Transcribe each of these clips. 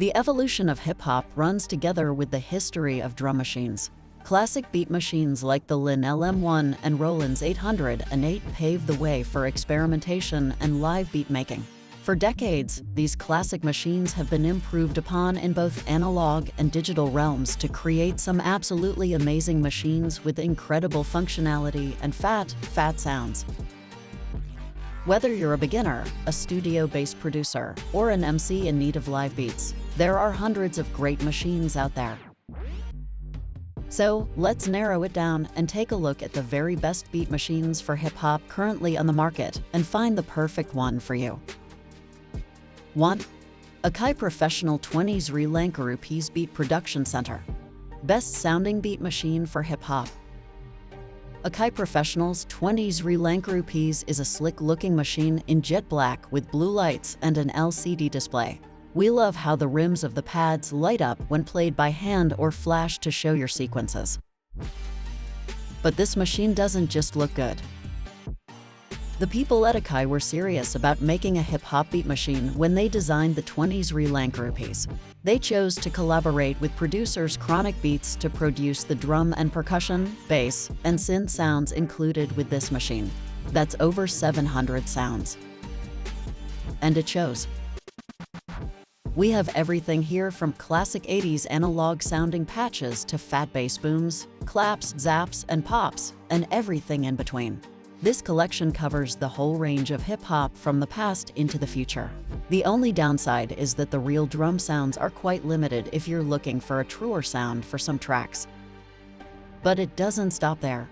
The evolution of hip-hop runs together with the history of drum machines. Classic beat machines like the Linn LM-1 and Roland's 808 paved the way for experimentation and live beat making. For decades, these classic machines have been improved upon in both analog and digital realms to create some absolutely amazing machines with incredible functionality and fat sounds. Whether you're a beginner, a studio-based producer, or an MC in need of live beats, there are hundreds of great machines out there. So, let's narrow it down and take a look at the very best beat machines for hip-hop currently on the market and find the perfect one for you. 1. Akai Professional 20s Relankarupees Beat Production Center. Best sounding beat machine for hip-hop. Akai Professional's 20s Relankarupees is a slick-looking machine in jet black with blue lights and an LCD display. We love how the rims of the pads light up when played by hand or flash to show your sequences. But this machine doesn't just look good. The people at Akai were serious about making a hip-hop beat machine when they designed the 20s Relankarupees. They chose to collaborate with producers Chronic Beats to produce the drum and percussion, bass, and synth sounds included with this machine. That's over 700 sounds. And it shows. We have everything here from classic 80s analog-sounding patches to fat bass booms, claps, zaps, and pops, and everything in between. This collection covers the whole range of hip-hop from the past into the future. The only downside is that the real drum sounds are quite limited if you're looking for a truer sound for some tracks. But it doesn't stop there.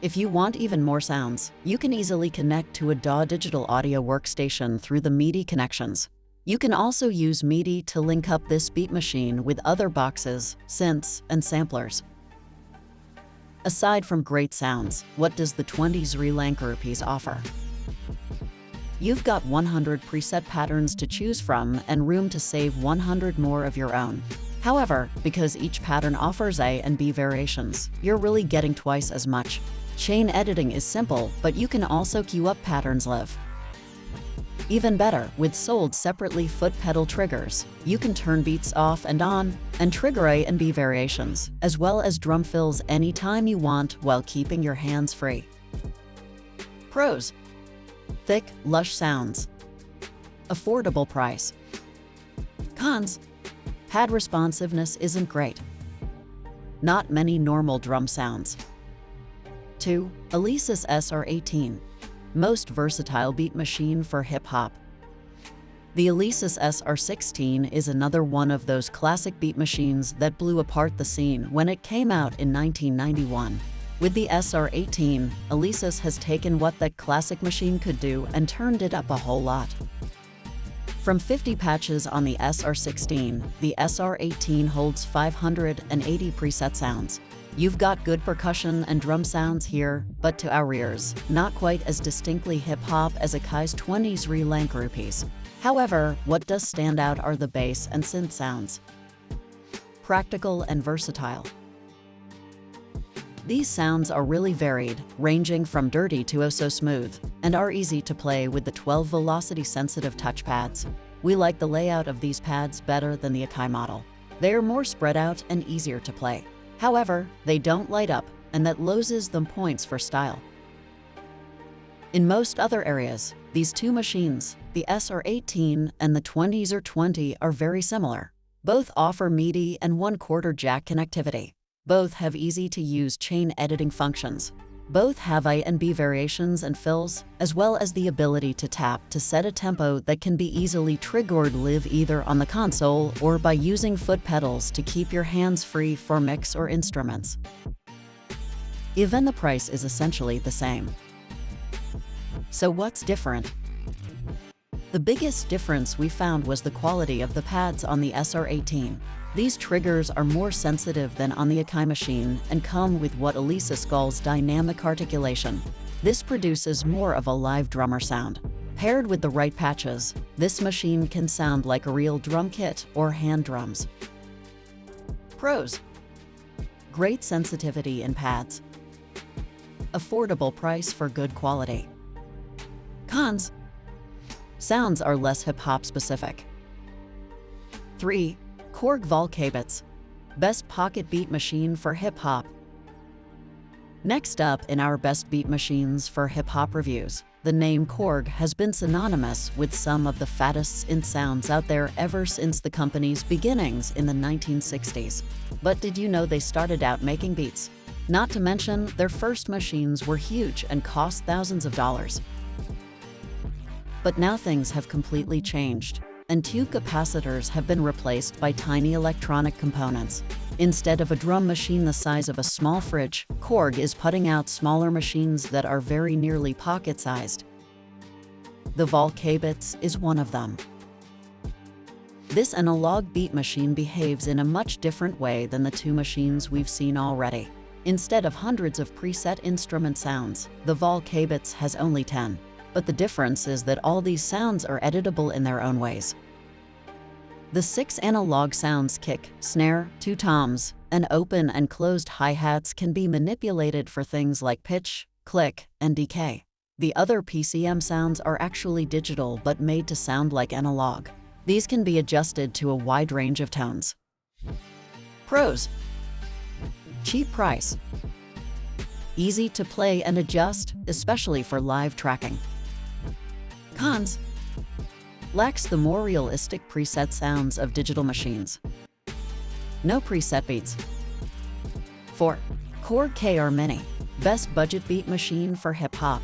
If you want even more sounds, you can easily connect to a DAW digital audio workstation through the MIDI connections. You can also use MIDI to link up this beat machine with other boxes, synths, and samplers. Aside from great sounds, what does the 20s Relankarupees offer? You've got 100 preset patterns to choose from and room to save 100 more of your own. However, because each pattern offers A and B variations, you're really getting twice as much. Chain editing is simple, but you can also queue up patterns live. Even better, with sold separately foot pedal triggers, you can turn beats off and on, and trigger A and B variations, as well as drum fills anytime you want while keeping your hands free. Pros: thick, lush sounds. Affordable price. Cons: pad responsiveness isn't great. Not many normal drum sounds. 2. Alesis SR18. Most versatile beat machine for hip-hop. The Alesis SR16 is another one of those classic beat machines that blew apart the scene when it came out in 1991. With the SR18, Alesis has taken what that classic machine could do and turned it up a whole lot. From 50 patches on the SR16, the SR18 holds 580 preset sounds. You've got good percussion and drum sounds here, but to our ears, not quite as distinctly hip-hop as Akai's 20s Relankarupees. However, what does stand out are the bass and synth sounds. Practical and versatile. These sounds are really varied, ranging from dirty to oh-so-smooth, and are easy to play with the 12 velocity-sensitive touchpads. We like the layout of these pads better than the Akai model. They are more spread out and easier to play. However, they don't light up, and that loses them points for style. In most other areas, these two machines, the SR18 and the 20s R20, are very similar. Both offer MIDI and 1/4 jack connectivity. Both have easy-to-use chain editing functions. Both have A and B variations and fills, as well as the ability to tap to set a tempo that can be easily triggered live either on the console or by using foot pedals to keep your hands free for mix or instruments. Even the price is essentially the same. So what's different? The biggest difference we found was the quality of the pads on the SR18. These triggers are more sensitive than on the Akai machine and come with what Alesis calls dynamic articulation. This produces more of a live drummer sound. Paired with the right patches, this machine can sound like a real drum kit or hand drums. Pros: great sensitivity in pads. Affordable price for good quality. Cons: sounds are less hip-hop specific. 3. Korg Volcabeats, best pocket beat machine for hip-hop. Next up in our best beat machines for hip-hop reviews, the name Korg has been synonymous with some of the fattest synth sounds out there ever since the company's beginnings in the 1960s. But did you know they started out making beats? Not to mention, their first machines were huge and cost thousands of dollars. But now things have completely changed, and tube capacitors have been replaced by tiny electronic components. Instead of a drum machine the size of a small fridge, Korg is putting out smaller machines that are very nearly pocket-sized. The Volcabeats is one of them. This analog beat machine behaves in a much different way than the two machines we've seen already. Instead of hundreds of preset instrument sounds, the Volcabeats has only 10. But the difference is that all these sounds are editable in their own ways. The 6 analog sounds, kick, snare, 2 toms, and open and closed hi-hats can be manipulated for things like pitch, click, and decay. The other PCM sounds are actually digital but made to sound like analog. These can be adjusted to a wide range of tones. Pros: cheap price. Easy to play and adjust, especially for live tracking. Cons: lacks the more realistic preset sounds of digital machines. No preset beats. 4. Korg KR Mini, best budget beat machine for hip-hop.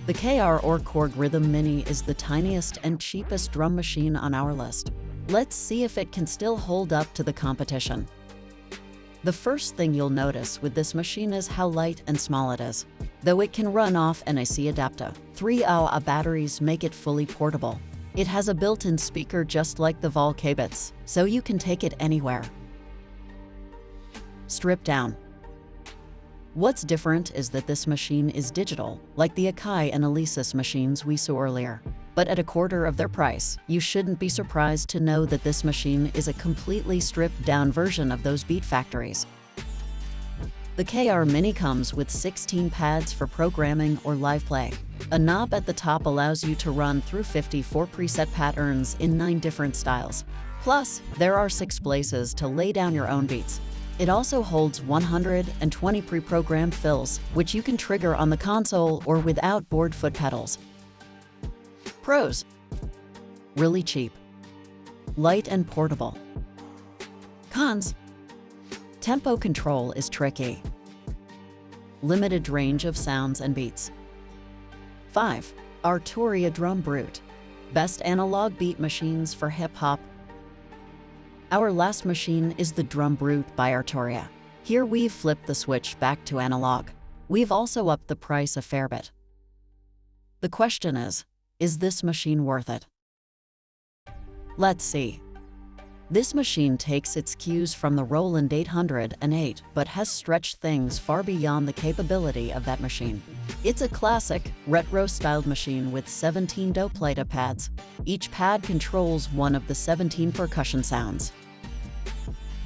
The KR or Korg Rhythm Mini is the tiniest and cheapest drum machine on our list. Let's see if it can still hold up to the competition. The first thing you'll notice with this machine is how light and small it is. Though it can run off an AC adapter, 3 AA batteries make it fully portable. It has a built-in speaker just like the Volcabeats, so you can take it anywhere. Stripped down. What's different is that this machine is digital, like the Akai and Alesis machines we saw earlier. But at a quarter of their price, you shouldn't be surprised to know that this machine is a completely stripped-down version of those beat factories. The KR Mini comes with 16 pads for programming or live play. A knob at the top allows you to run through 54 preset patterns in 9 different styles. Plus, there are 6 places to lay down your own beats. It also holds 120 pre-programmed fills, which you can trigger on the console or without board foot pedals. Pros: really cheap, light and portable. Cons: tempo control is tricky, limited range of sounds and beats. 5. Arturia Drumbrute, best analog beat machines for hip-hop. Our last machine is the Drumbrute by Arturia. Here we've flipped the switch back to analog. We've also upped the price a fair bit. The question is this machine worth it? Let's see. This machine takes its cues from the Roland 808, but has stretched things far beyond the capability of that machine. It's a classic, retro-styled machine with 17 dope-plata pads. Each pad controls one of the 17 percussion sounds.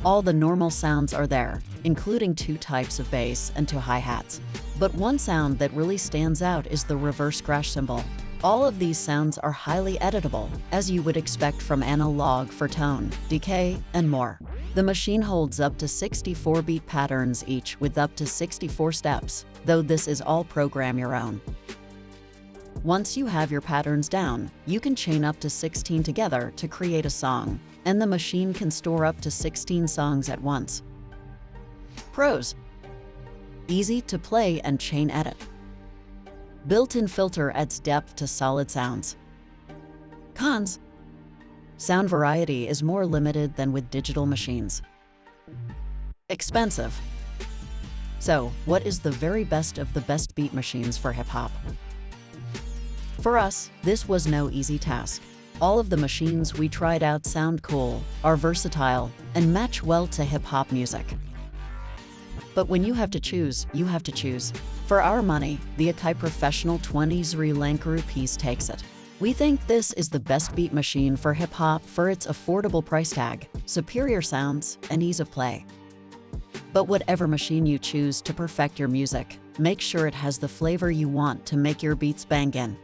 All the normal sounds are there, including 2 types of bass and 2 hi-hats. But one sound that really stands out is the reverse crash cymbal. All of these sounds are highly editable, as you would expect from analog for tone, decay, and more. The machine holds up to 64 beat patterns each with up to 64 steps, though this is all program your own. Once you have your patterns down, you can chain up to 16 together to create a song, and the machine can store up to 16 songs at once. Pros: easy to play and chain edit. Built-in filter adds depth to solid sounds. Cons: sound variety is more limited than with digital machines. Expensive. So, what is the very best of the best beat machines for hip-hop? For us, this was no easy task. All of the machines we tried out sound cool, are versatile, and match well to hip-hop music. But when you have to choose, you have to choose. For our money, the Akai Professional 20's Relankuru piece takes it. We think this is the best beat machine for hip-hop for its affordable price tag, superior sounds, and ease of play. But whatever machine you choose to perfect your music, make sure it has the flavor you want to make your beats bang in.